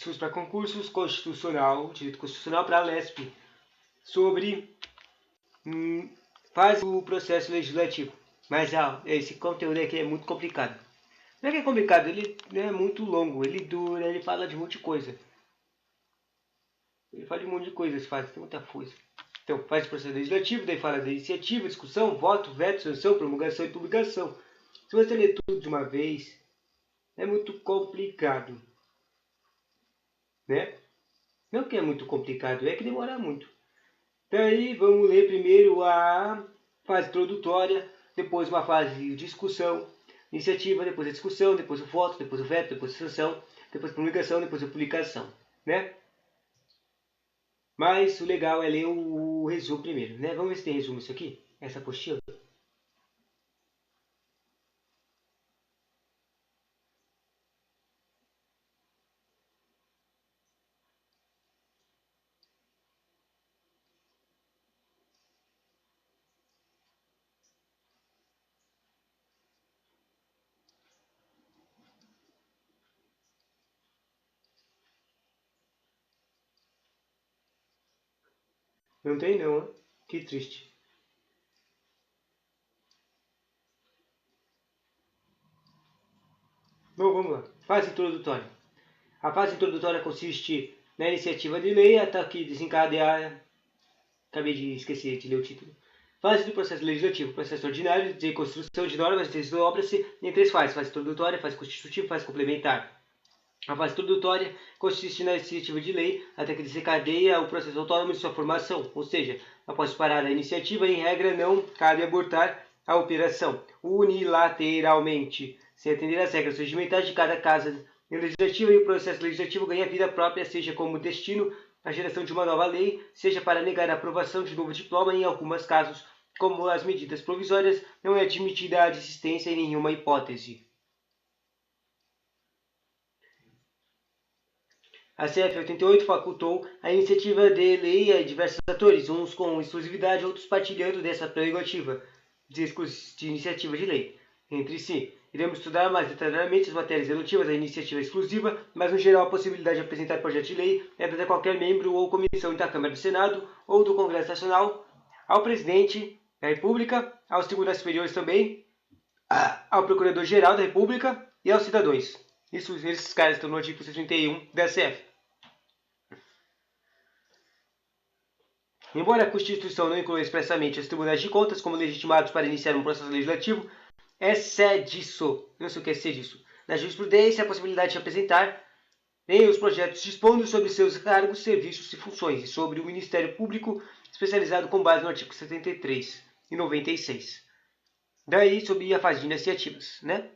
Estudos para concursos, constitucional, direito constitucional para a LESP, sobre faz o processo legislativo. Mas esse conteúdo aqui é muito complicado. Não é que é complicado, ele é muito longo, ele dura, ele fala de um monte de coisa. Ele fala de um monte de coisas, faz, tem muita coisa. Então, faz o processo legislativo, daí fala da iniciativa, discussão, voto, veto, sanção, promulgação e publicação. Se você ler tudo de uma vez, é muito complicado. Né? Não que é muito complicado, é que demora muito. Daí vamos ler primeiro a fase introdutória, depois uma fase de discussão, iniciativa, depois a discussão, depois o voto, depois o veto, depois a sanção, depois a promulgação, depois a publicação, né? Mas o legal é ler o resumo primeiro, né? Vamos ver se tem resumo isso aqui, essa apostila. Não tem não, hein? Que triste. Bom, vamos lá. Fase introdutória. A fase introdutória consiste na iniciativa de lei até que desencadear. Acabei de esquecer de ler o título. Fase do processo legislativo. Processo ordinário de construção de normas desdobra-se em três fases. Fase introdutória, fase constitutiva e fase complementar. A fase introdutória consiste na iniciativa de lei até que desencadeia o processo autônomo de sua formação, ou seja, após parar a iniciativa, em regra não cabe abortar a operação unilateralmente, sem atender às regras regimentais de cada casa legislativa, e o processo legislativo ganha vida própria, seja como destino a geração de uma nova lei, seja para negar a aprovação de novo diploma, em alguns casos, como as medidas provisórias, não é admitida a desistência em nenhuma hipótese. A CF 88 facultou a iniciativa de lei a diversos atores, uns com exclusividade, outros partilhando dessa prerrogativa de iniciativa de lei entre si. Iremos estudar mais detalhadamente as matérias relativas à iniciativa exclusiva, mas no geral a possibilidade de apresentar projeto de lei é dada a qualquer membro ou comissão da Câmara do Senado ou do Congresso Nacional, ao Presidente da República, aos Tribunais Superiores também, ao Procurador-Geral da República e aos cidadãos. Esses caras estão no artigo 61 da CF. Embora a Constituição não inclua expressamente os tribunais de contas como legitimados para iniciar um processo legislativo, não sei o que é disso. Na jurisprudência, a possibilidade de apresentar os projetos dispondo sobre seus cargos, serviços e funções, e sobre o Ministério Público especializado com base no artigo 73 e 96. Daí, sobre a fase de iniciativas, né?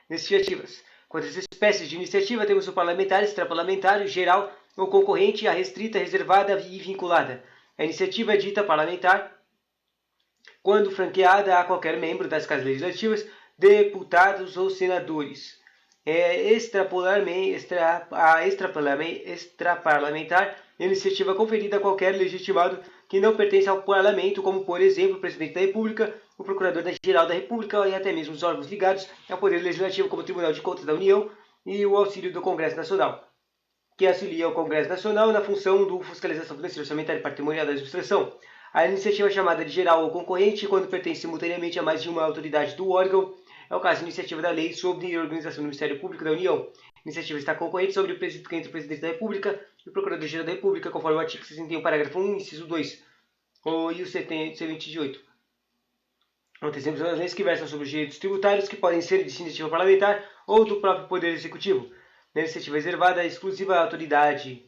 Iniciativas. Quanto às espécies de iniciativa, temos o parlamentar, extraparlamentar, geral, ou concorrente, a restrita, reservada e vinculada. A iniciativa é dita parlamentar quando franqueada a qualquer membro das casas legislativas, deputados ou senadores. Extraparlamentar é iniciativa conferida a qualquer legitimado que não pertence ao parlamento, como, por exemplo, o presidente da República, o procurador-geral da República e até mesmo os órgãos ligados ao Poder Legislativo, como o Tribunal de Contas da União e o auxílio do Congresso Nacional, que auxilia o Congresso Nacional na função de fiscalização financeira, orçamentária e patrimonial da administração. A iniciativa é chamada de geral ou concorrente quando pertence simultaneamente a mais de uma autoridade do órgão. É o caso de iniciativa da lei sobre a organização do Ministério Público da União. A iniciativa está concorrente sobre entre o Presidente da República e o Procurador-Geral da República, conforme o artigo 61, parágrafo 1, inciso 2, e o C28. Temos as leis que versam sobre os direitos tributários, que podem ser de iniciativa parlamentar ou do próprio Poder Executivo. Na iniciativa reservada, exclusiva à autoridade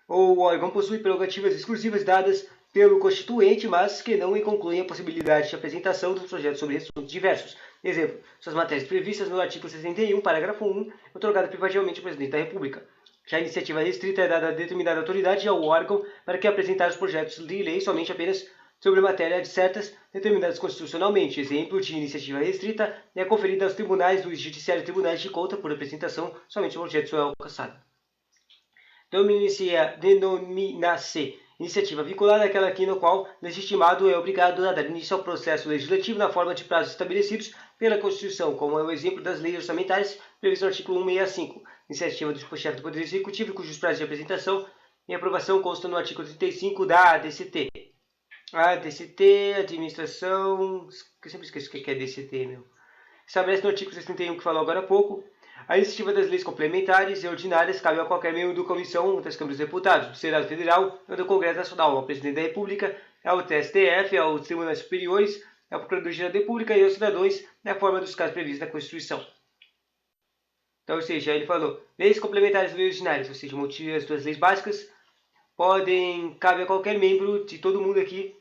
ou o órgão possui prerrogativas exclusivas dadas pelo Constituinte, mas que não concluem a possibilidade de apresentação dos projetos sobre assuntos diversos. Exemplo, suas matérias previstas no artigo 61, parágrafo 1, otorgada privativamente ao Presidente da República. Já a iniciativa restrita é dada a determinada autoridade ao órgão para que apresentar os projetos de lei somente apenas sobre matérias certas determinadas constitucionalmente. Exemplo de iniciativa restrita é conferida aos tribunais do Judiciário e Tribunais de Conta por apresentação somente de projetos alcançados. Denomina-se iniciativa vinculada àquela aqui no qual legitimado é obrigado a dar início ao processo legislativo na forma de prazos estabelecidos pela Constituição, como é o exemplo das leis orçamentárias previstas no artigo 165, iniciativa do chefe do Poder Executivo, cujos prazos de apresentação e aprovação constam no artigo 35 da ADCT. A ADCT, administração... Eu sempre esqueço o que é ADCT, meu. Estabelece no artigo 61, que falou agora há pouco, a iniciativa das leis complementares e ordinárias cabe a qualquer membro da Comissão das Câmaras dos Deputados, do Senado Federal ou do Congresso Nacional, ao Presidente da República, ao TSTF, aos Tribunais Superiores, ao Procurador-Geral da República e aos cidadãos, na forma dos casos previstos na Constituição. Então, ou seja, ele falou, leis complementares e leis ordinárias, ou seja, as duas leis básicas, cabe a qualquer membro de todo mundo aqui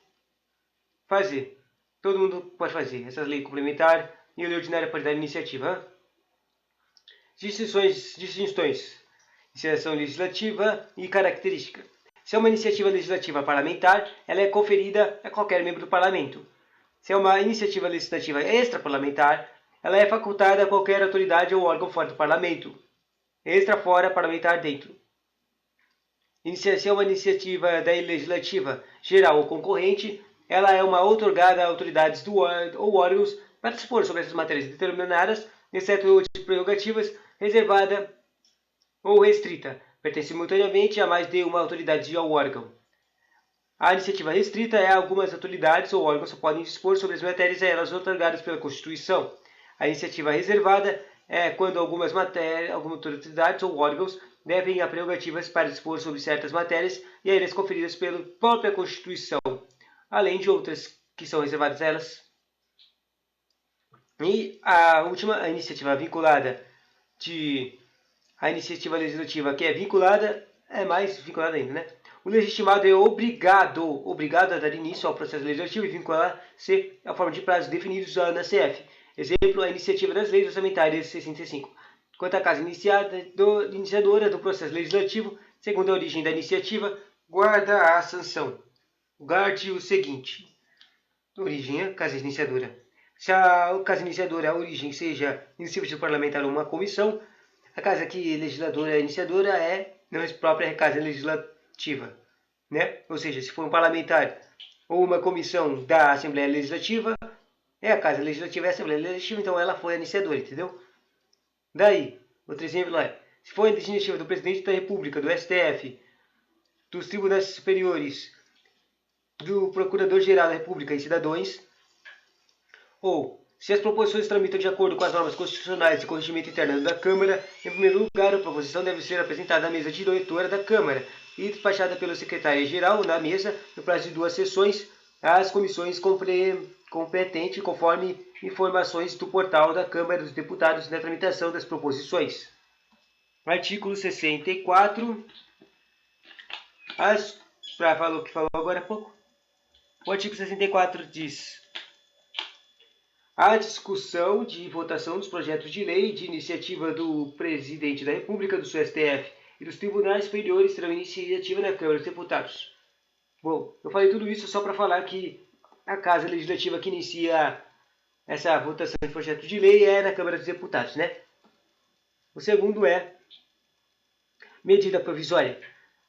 fazer. Todo mundo pode fazer. Essas leis complementares e a lei ordinária pode dar iniciativa. Distinções. Iniciação legislativa e característica. Se é uma iniciativa legislativa parlamentar, ela é conferida a qualquer membro do parlamento. Se é uma iniciativa legislativa extraparlamentar, ela é facultada a qualquer autoridade ou órgão fora do parlamento. Extra, fora, parlamentar, dentro. Se é uma iniciativa legislativa geral ou concorrente, ela é uma outorgada a autoridades ou órgãos para dispor sobre essas matérias determinadas, exceto de prerrogativas, reservada ou restrita, pertence simultaneamente a mais de uma autoridade ou órgão. A iniciativa restrita é algumas autoridades ou órgãos só podem dispor sobre as matérias a elas outorgadas pela Constituição. A iniciativa reservada é quando algumas autoridades ou órgãos devem a prerrogativas para dispor sobre certas matérias e a eles conferidas pela própria Constituição, além de outras que são reservadas a elas. E a última, a iniciativa vinculada, a iniciativa legislativa que é vinculada, é mais vinculada ainda, né? O legitimado é obrigado a dar início ao processo legislativo e vincular-se à forma de prazos definidos na CF. Exemplo, a iniciativa das leis orçamentárias 65. Quanto à casa iniciadora do processo legislativo, segundo a origem da iniciativa, guarda a sanção. Guarde o seguinte. Origem, a casa iniciadora. Se a casa iniciadora, a origem, seja iniciativa parlamentar ou uma comissão, a casa que legisladora iniciadora é não é própria casa legislativa, né? Ou seja, se for um parlamentar ou uma comissão da Assembleia Legislativa, é a casa legislativa e a Assembleia Legislativa, então ela foi a iniciadora, entendeu? Daí, outro exemplo é, se for a iniciativa do Presidente da República, do STF, dos Tribunais Superiores, do Procurador-Geral da República e cidadãos, ou se as proposições tramitam de acordo com as normas constitucionais de corrigimento interno da Câmara, em primeiro lugar, a proposição deve ser apresentada à mesa diretora da Câmara e despachada pelo secretário-geral na mesa, no prazo de 2 sessões, às comissões competentes, conforme informações do portal da Câmara dos Deputados na tramitação das proposições. Artigo 64. Para falar o que falou agora há pouco. O artigo 64 diz: a discussão de votação dos projetos de lei de iniciativa do Presidente da República, do STF e dos Tribunais Superiores terão iniciativa na Câmara dos Deputados. Bom, eu falei tudo isso só para falar que a Casa Legislativa que inicia essa votação de projetos de lei é na Câmara dos Deputados, né? O segundo é medida provisória.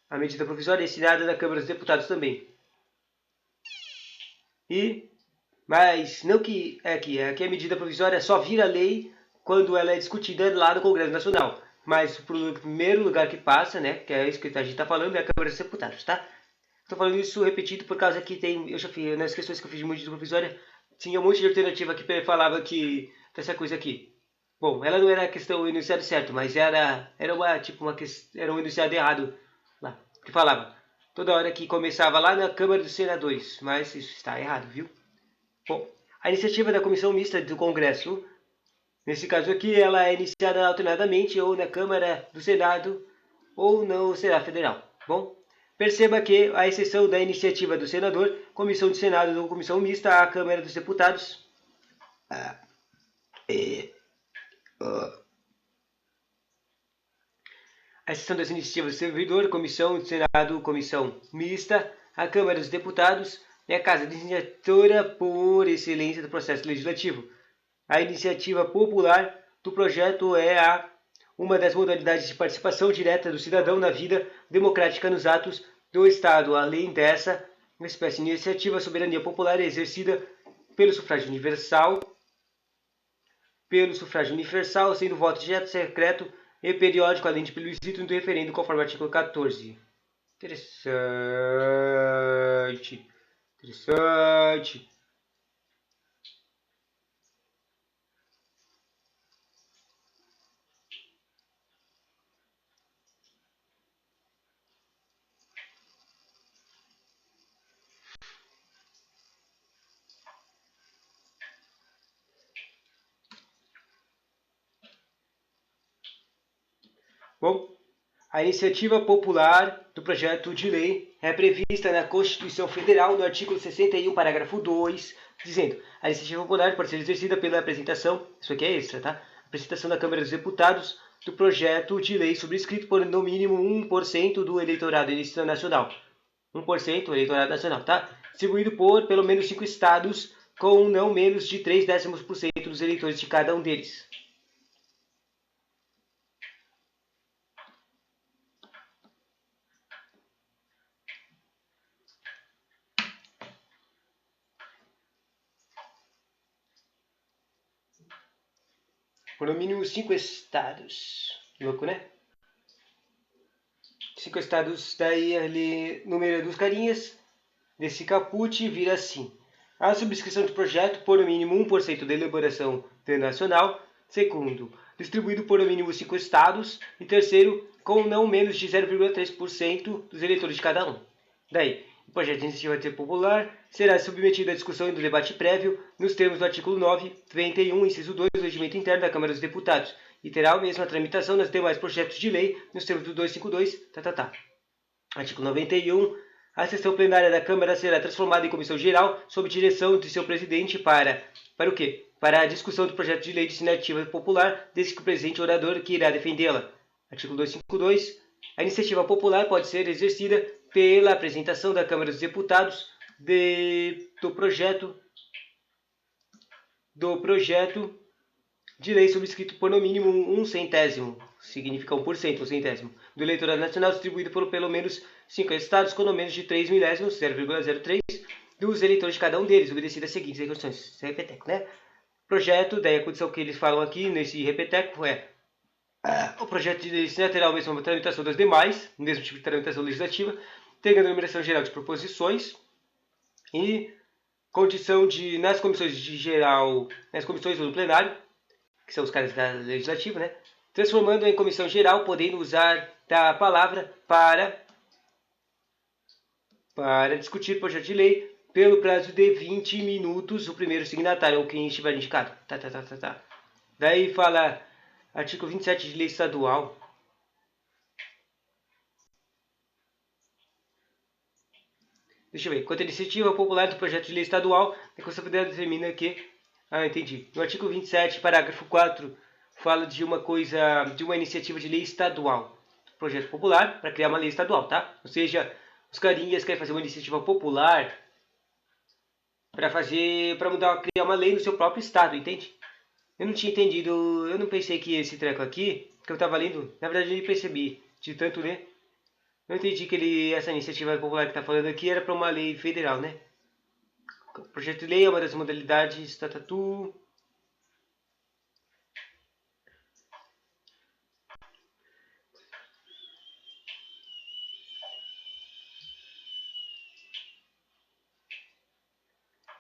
A medida provisória é assinada na Câmara dos Deputados também. Mas não que aqui a medida provisória só vira lei quando ela é discutida lá no Congresso Nacional. Mas o primeiro lugar que passa, né, que é isso que a gente está falando, é a Câmara dos Deputados, tá? Estou falando isso repetido por causa que eu já fiz, nas questões que eu fiz de medida provisória, tinha um monte de alternativa que falava que dessa coisa aqui. Bom, ela não era a questão, o enunciado certo, mas era um enunciado errado lá, que falava toda hora que começava lá na Câmara dos Senadores, mas isso está errado, viu? Bom, a iniciativa da Comissão Mista do Congresso, nesse caso aqui, ela é iniciada alternadamente ou na Câmara do Senado ou no Senado Federal. Bom, perceba que, à exceção da iniciativa do senador, Comissão do Senado ou Comissão Mista, a Câmara dos Deputados a exceção das iniciativas do servidor, Comissão do Senado, Comissão Mista, a Câmara dos Deputados é a casa designatória por excelência do processo legislativo. A iniciativa popular do projeto é uma das modalidades de participação direta do cidadão na vida democrática nos atos do Estado. Além dessa, uma espécie de iniciativa, a soberania popular é exercida pelo sufrágio universal pelo sufrágio universal, sendo voto direto, secreto e periódico, além de plebiscito do referendo, conforme o artigo 14. Interessante. Interessante. Bom, a iniciativa popular do projeto de lei é prevista na Constituição Federal, no artigo 61, parágrafo 2, dizendo: a iniciativa popular pode ser exercida pela apresentação, isso aqui é extra, tá? Apresentação da Câmara dos Deputados do projeto de lei subscrito por no mínimo 1% do eleitorado nacional. 1% do eleitorado nacional, tá? Distribuído por pelo menos 5 estados, com não menos de 0,3% dos eleitores de cada um deles. Por no mínimo 5 estados. Louco, né? 5 estados, daí ali, número dos carinhas, desse caput vira assim. A subscrição do projeto por no mínimo 1% da elaboração nacional. Segundo, distribuído por no mínimo 5 estados. E terceiro, com não menos de 0,3% dos eleitores de cada um. Daí, o projeto de iniciativa popular será submetido à discussão e do debate prévio nos termos do artigo 991, inciso 2 do Regimento Interno da Câmara dos Deputados, e terá a mesma tramitação nos demais projetos de lei nos termos do 252, Artigo 91. A sessão plenária da Câmara será transformada em comissão geral sob direção de seu presidente para o quê? Para a discussão do projeto de lei de iniciativa popular, desde que o presidente orador que irá defendê-la. Artigo 252. A iniciativa popular pode ser exercida pela apresentação da Câmara dos Deputados do projeto de lei subscrito por no mínimo 1/100, significa 1%, 1/100, do eleitorado nacional distribuído por pelo menos 5 estados com no menos de 3 milésimos, 0,03, dos eleitores de cada um deles, obedecido às seguintes condições. Isso é repeteco, né? Projeto, daí a condição que eles falam aqui nesse repeteco é: o projeto de lei terá a mesma tramitação das demais, o mesmo tipo de tramitação legislativa, tendo a numeração geral de proposições e condição de, nas comissões de geral, nas comissões do plenário, que são os caras da legislativa, né? Transformando em comissão geral, podendo usar da palavra para discutir o projeto de lei pelo prazo de 20 minutos, o primeiro signatário ou quem estiver indicado. Daí fala artigo 27 de lei estadual. Deixa eu ver. Quanto à iniciativa popular do projeto de lei estadual, a Constituição Federal determina que... entendi. No artigo 27, parágrafo 4, fala de uma iniciativa de lei estadual. Projeto popular para criar uma lei estadual, tá? Ou seja, os carinhas querem fazer uma iniciativa popular para criar uma lei no seu próprio estado, entende? Eu não tinha entendido, eu não pensei que esse treco aqui, que eu estava lendo, na verdade eu nem percebi, de tanto ler. Eu entendi que essa iniciativa popular que está falando aqui era para uma lei federal, né? O projeto de lei é uma das modalidades,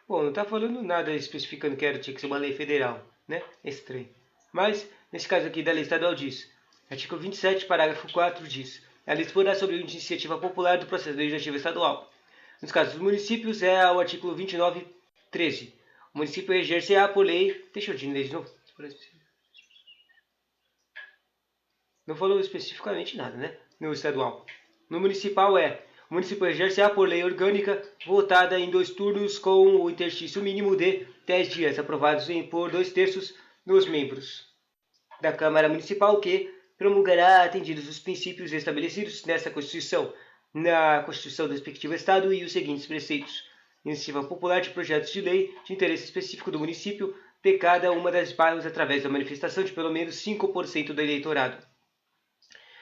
Bom, não está falando nada especificando que tinha que ser uma lei federal, né? É estranho. Mas, nesse caso aqui da lei estadual diz, artigo 27, parágrafo 4 diz: a lei disporá sobre a iniciativa popular do processo legislativo estadual. Nos casos dos municípios é o artigo 29, 13. O município exercerá por lei... Deixa eu ler de novo. Não falou especificamente nada, né? No estadual. No municipal o município exercerá por lei orgânica votada em 2 turnos com o interstício mínimo de 10 dias, aprovados por 2/3 dos membros da Câmara Municipal, que promulgará atendidos os princípios estabelecidos nessa Constituição, na Constituição do respectivo Estado e os seguintes preceitos: iniciativa popular de projetos de lei de interesse específico do município de cada uma das bairros através da manifestação de pelo menos 5% do eleitorado.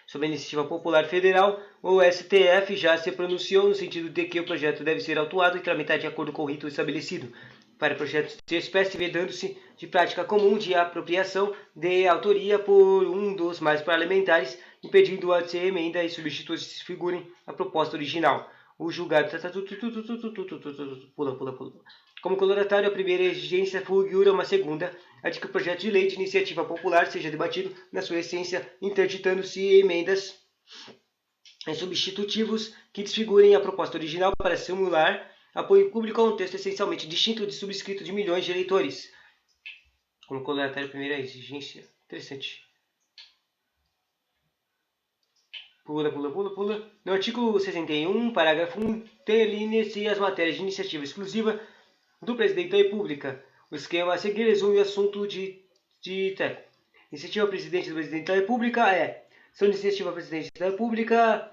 Sobre a iniciativa popular federal, o STF já se pronunciou no sentido de que o projeto deve ser autuado e tramitado de acordo com o rito estabelecido para projetos de espécie, vedando-se de prática comum de apropriação de autoria por um dos mais parlamentares, impedindo a de emenda e substitutos se figurem a proposta original. O julgado... Pula. Como coloratório, a primeira exigência figura uma segunda, a de que o projeto de lei de iniciativa popular seja debatido na sua essência, interditando-se emendas e substitutivos que desfigurem a proposta original para simular apoio público a um texto essencialmente distinto de subscrito de milhões de eleitores. Como coloratório, a primeira exigência. Interessante. Pula. No artigo 61, parágrafo 1, delinea-se as matérias de iniciativa exclusiva do Presidente da República. O esquema a seguir resume o assunto de iniciativa ao Presidente do Presidente da República é: são iniciativa ao Presidente da República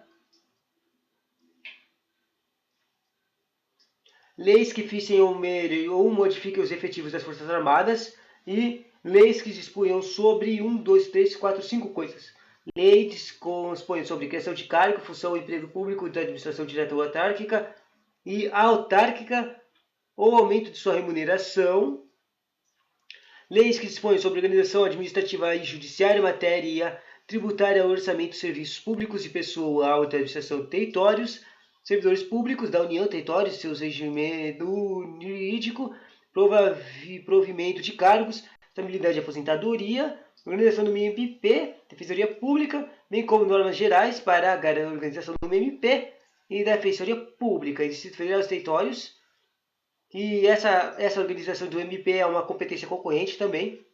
leis que fixem ou modifiquem os efetivos das Forças Armadas e leis que disponham sobre 1, 2, 3, 4, 5 coisas. Leis que dispõem sobre criação de cargo, função ou emprego público da administração direta ou autárquica e autárquica ou aumento de sua remuneração. Leis que dispõem sobre organização administrativa e judiciária, matéria tributária, orçamento, serviços públicos e pessoal da administração de territórios, servidores públicos da União, territórios, seus regimento jurídico, provimento de cargos, estabilidade e aposentadoria, organização do MMP, defensoria pública, bem como normas gerais para a organização do MMP e da defensoria pública e Distrito Federal dos Territórios. E essa organização do MP é uma competência concorrente também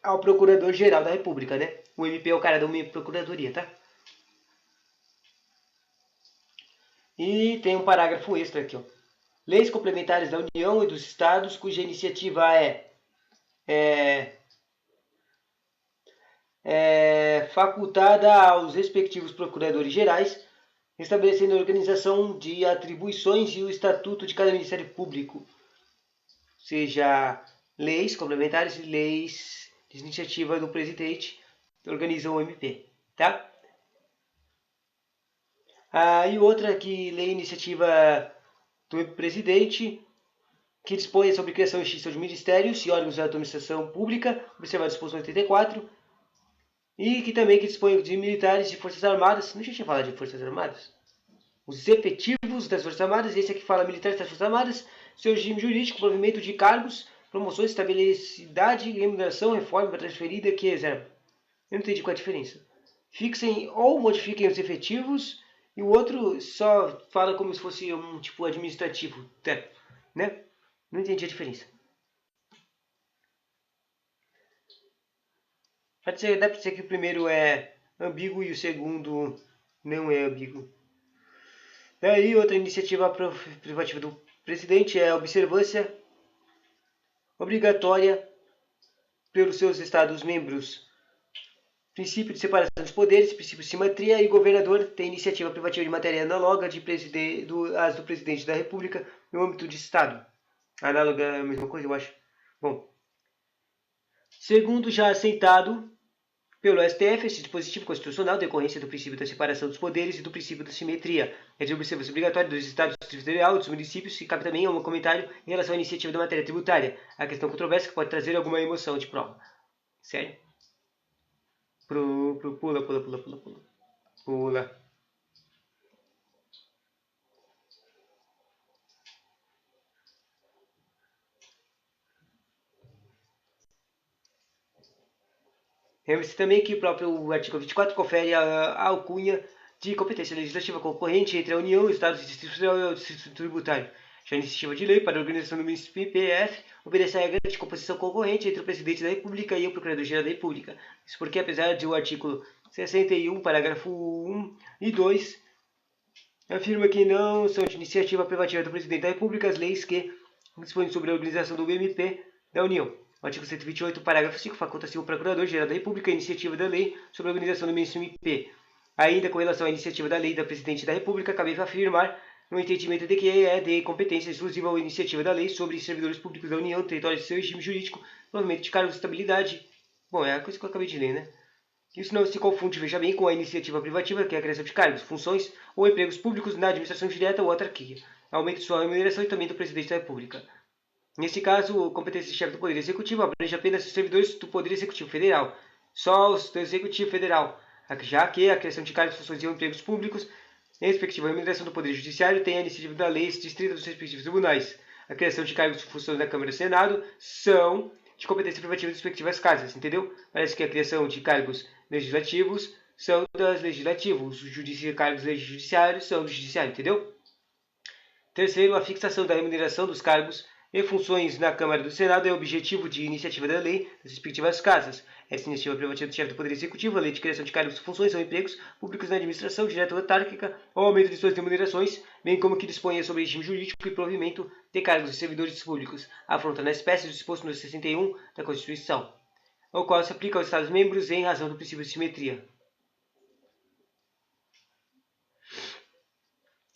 ao Procurador-Geral da República, né? O MP é o cara da Procuradoria, tá? E tem um parágrafo extra aqui, ó. Leis complementares da União e dos Estados cuja iniciativa é facultada aos respectivos procuradores gerais, estabelecendo a organização de atribuições e o estatuto de cada Ministério Público, seja leis complementares e leis de iniciativa do presidente que organizam o MP, tá? E outra que lei iniciativa do presidente, que dispõe sobre criação e extinção de ministérios e órgãos da administração pública, observado a disposição 84, e que também dispõe de militares de forças armadas. Não tinha falado de forças armadas? Os efetivos das forças armadas, esse aqui fala militares das forças armadas, seu regime jurídico, provimento de cargos, promoções, estabilidade, remuneração, reforma transferida, que reserva. Eu não entendi qual é a diferença. Fixem ou modifiquem os efetivos, e o outro só fala como se fosse um tipo administrativo, né? Não entendi a diferença. Dá para dizer que o primeiro é ambíguo e o segundo não é ambíguo. Daí outra iniciativa privativa do presidente é a observância obrigatória pelos seus Estados-membros. Princípio de separação dos poderes, princípio de simetria, e o governador tem iniciativa privativa de matéria análoga às do presidente da República no âmbito de Estado. Análoga é a mesma coisa, eu acho. Bom, segundo já assentado pelo STF, esse dispositivo constitucional, decorrência do princípio da separação dos poderes e do princípio da simetria, é de observância obrigatória dos Estados, do Distrito Federal e dos municípios, e cabe também um comentário em relação à iniciativa da matéria tributária, a questão controversa que pode trazer alguma emoção de prova. Sério? Pula. Lembre-se também que o próprio artigo 24 confere a alcunha de competência legislativa concorrente entre a União, os Estados, o Distrito Federal e o Distrito Tributário. Já a iniciativa de lei para a organização do MPF obedece à regra de composição concorrente entre o Presidente da República e o Procurador-Geral da República. Isso porque, apesar de o artigo 61, parágrafo 1 e 2, afirma que não são de iniciativa privativa do Presidente da República as leis que dispõem sobre a organização do MP da União. O artigo 128, parágrafo 5, faculta-se o Procurador-Geral da República a iniciativa da lei sobre a organização do MP. Ainda com relação à iniciativa da lei da Presidente da República, cabe afirmar no entendimento de que é de competência exclusiva a iniciativa da lei sobre servidores públicos da União, território de seu regime jurídico, provimento de cargos de estabilidade. Bom, é a coisa que eu acabei de ler, né? Isso não se confunde, veja bem, com a iniciativa privativa, que é a criação de cargos, funções ou empregos públicos na administração direta ou autarquia, aumento de sua remuneração e também do Presidente da República. Nesse caso, a competência de chefe do Poder Executivo abrange apenas os servidores do Poder Executivo Federal, só os do Executivo Federal, já que a criação de cargos, funções e empregos públicos, em respectiva remuneração do Poder Judiciário, tem a iniciativa da lei distrita dos respectivos tribunais. A criação de cargos e funções da Câmara e do Senado são de competência privativa das respectivas casas, entendeu? Parece que a criação de cargos legislativos são das legislativos, os cargos judiciários são do judiciário, entendeu? Terceiro, a fixação da remuneração dos cargos e funções na Câmara e do Senado é objetivo de iniciativa da lei das respectivas casas. Essa iniciativa privativa do chefe do Poder Executivo, a lei de criação de cargos e funções ou empregos públicos na administração direta ou autárquica, ou aumento de suas remunerações, bem como que disponha sobre regime jurídico e provimento de cargos de servidores públicos, afronta na espécie do disposto no 61 da Constituição, ao qual se aplica aos Estados-membros em razão do princípio de simetria.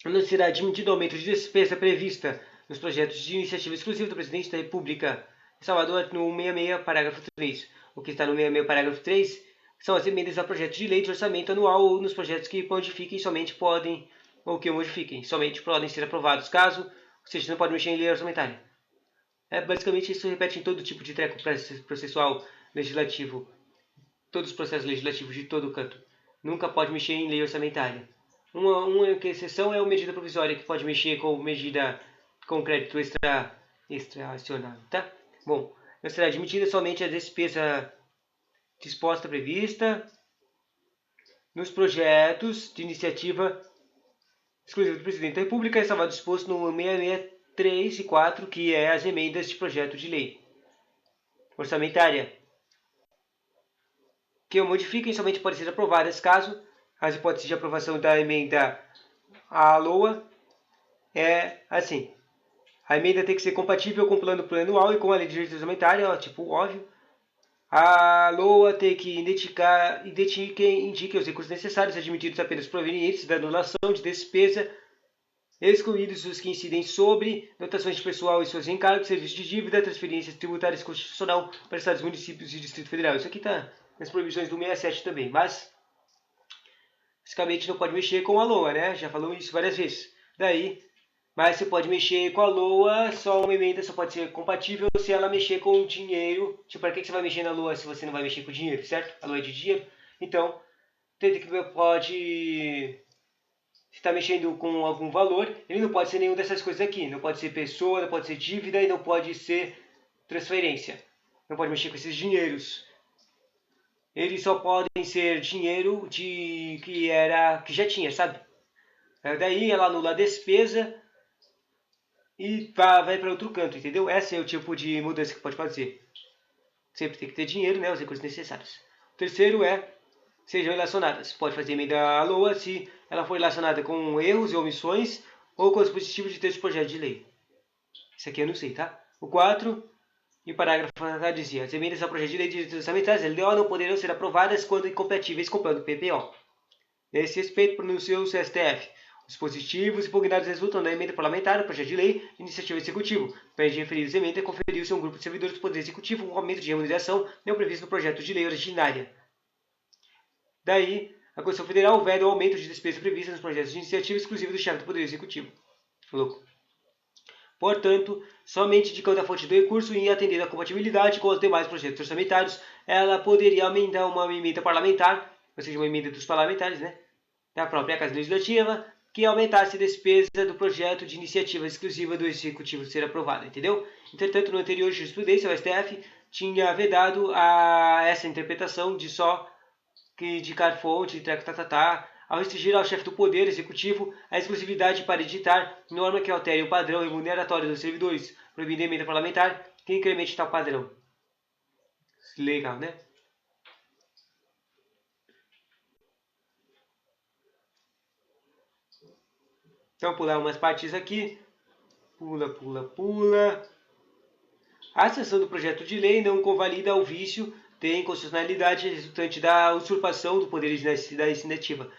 Não será admitido aumento de despesa prevista nos projetos de iniciativa exclusiva do Presidente da República. Salvador, no 66, parágrafo 3. O que está no 66, parágrafo 3, são as emendas a projetos de lei de orçamento anual ou nos projetos que modifiquem somente podem, ou que modifiquem, somente podem ser aprovados, caso, ou seja, não pode mexer em lei orçamentária. Basicamente, isso repete em todo tipo de treco processual legislativo, todos os processos legislativos de todo canto. Nunca pode mexer em lei orçamentária. Uma exceção é a medida provisória, que pode mexer com medida com crédito extra-acional, tá? Bom, não será admitida somente a despesa disposta prevista nos projetos de iniciativa exclusiva do Presidente da República, ressalvado disposto no 663 e 4, que é as emendas de projeto de lei orçamentária, que o modifiquem somente podem ser aprovadas caso as hipóteses de aprovação da emenda à LOA é assim. A emenda tem que ser compatível com o plano plurianual e com a lei de direito orçamentário, tipo óbvio. A LOA tem que indique os recursos necessários admitidos apenas provenientes da anulação de despesa, excluídos os que incidem sobre dotações de pessoal e seus encargos, serviços de dívida, transferências tributárias constitucional para estados, municípios e Distrito Federal. Isso aqui está nas proibições do 67 também, mas basicamente não pode mexer com a LOA, né? Já falamos isso várias vezes. Daí, mas você pode mexer com a LOA, só uma emenda só pode ser compatível se ela mexer com o dinheiro. Tipo, para que você vai mexer na LOA se você não vai mexer com o dinheiro, certo? A LOA é de dinheiro. Então, tenta que pode... Se está mexendo com algum valor, ele não pode ser nenhuma dessas coisas aqui. Não pode ser pessoa, não pode ser dívida e não pode ser transferência. Não pode mexer com esses dinheiros. Eles só podem ser dinheiro que já tinha, sabe? Daí ela anula a despesa e vai para outro canto, entendeu? Esse é o tipo de mudança que pode fazer. Sempre tem que ter dinheiro, né? Os recursos necessários. O terceiro é, sejam relacionadas. Pode fazer emenda à LOA se ela for relacionada com erros e omissões ou com os dispositivos de texto de projeto de lei. Isso aqui eu não sei, tá? O 4... E o parágrafo dizia: as emendas ao projeto de lei de direitos orçamentários LDO não poderão ser aprovadas quando incompatíveis com o plano PPO. Nesse respeito, pronunciou o STF. Os dispositivos impugnados resultam da emenda parlamentar, projeto de lei de iniciativa executivo. Para de referidas emendas, conferiu-se a um grupo de servidores do Poder Executivo um aumento de remuneração não previsto no projeto de lei originária. Daí, a Constituição Federal veda o aumento de despesa prevista nos projetos de iniciativa exclusiva do chefe do Poder Executivo. Louco. Portanto, somente indicando a fonte do recurso e atendendo a compatibilidade com os demais projetos orçamentários, ela poderia amendar uma emenda parlamentar, ou seja, uma emenda dos parlamentares, né, da própria Casa Legislativa, que aumentasse a despesa do projeto de iniciativa exclusiva do Executivo ser aprovado, entendeu? Entretanto, no anterior jurisprudência, o STF tinha vedado essa interpretação de só que indicar fonte, ao restringir ao chefe do Poder Executivo a exclusividade para editar norma que altere o padrão remuneratório dos servidores, proibindo a emenda parlamentar que incremente tal padrão. Legal, né? Então, pular umas partes aqui. Pula. A sanção do projeto de lei não convalida o vício de inconstitucionalidade resultante da usurpação do poder da iniciativa,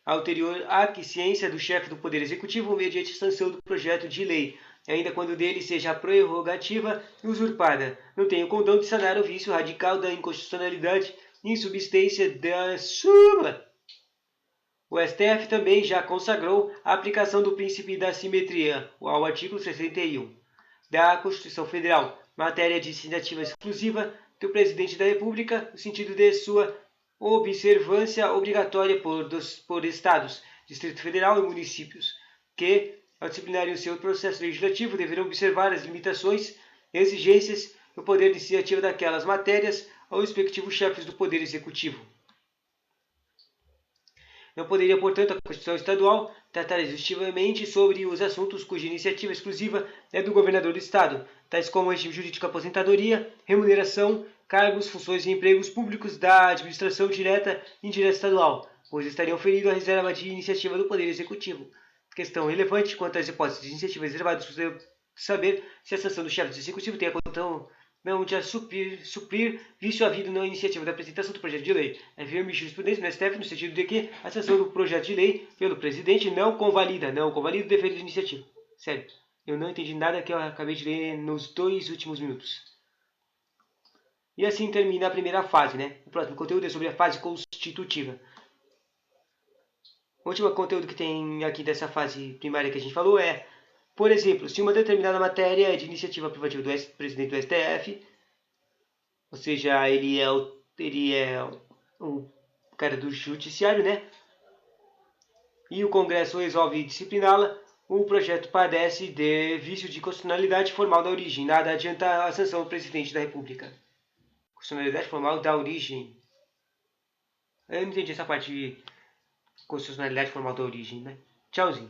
a ulterior aquiescência do chefe do Poder Executivo mediante sanção do projeto de lei, ainda quando dele seja a prerrogativa usurpada. Não tem o condão de sanar o vício radical da inconstitucionalidade e insubstância da súmula. O STF também já consagrou a aplicação do princípio da simetria, ao artigo 61. da Constituição Federal, matéria de iniciativa exclusiva do Presidente da República, no sentido de sua observância obrigatória por Estados, Distrito Federal e municípios, que, ao disciplinarem o seu processo legislativo, deverão observar as limitações e exigências do poder de iniciativa daquelas matérias aos respectivos chefes do Poder Executivo. Não poderia, portanto, a Constituição Estadual tratar exaustivamente sobre os assuntos cuja iniciativa exclusiva é do governador do Estado, tais como regime jurídico, aposentadoria, remuneração, cargos, funções e empregos públicos da administração direta e indireta estadual, pois estariam ferindo a reserva de iniciativa do Poder Executivo. Questão relevante quanto às hipóteses de iniciativa reservada, saber se a sanção do chefe do Executivo tem a condição não de suprir vício havido na iniciativa da apresentação do projeto de lei. É firme jurisprudência no STF no sentido de que a sanção do projeto de lei pelo presidente não convalida o defeito de iniciativa. Sério, eu não entendi nada que eu acabei de ler nos 2 últimos minutos. E assim termina a primeira fase, né? O próximo conteúdo é sobre a fase constitutiva. O último conteúdo que tem aqui dessa fase primária que a gente falou é, por exemplo, se uma determinada matéria é de iniciativa privativa do presidente do STF, ou seja, ele é o cara do judiciário, né? E o Congresso resolve discipliná-la, o projeto padece de vício de constitucionalidade formal da origem. Nada adianta a sanção do presidente da República. Constitucionalidade formal da origem. Eu não entendi essa parte de constitucionalidade formal da origem, né? Tchauzinho.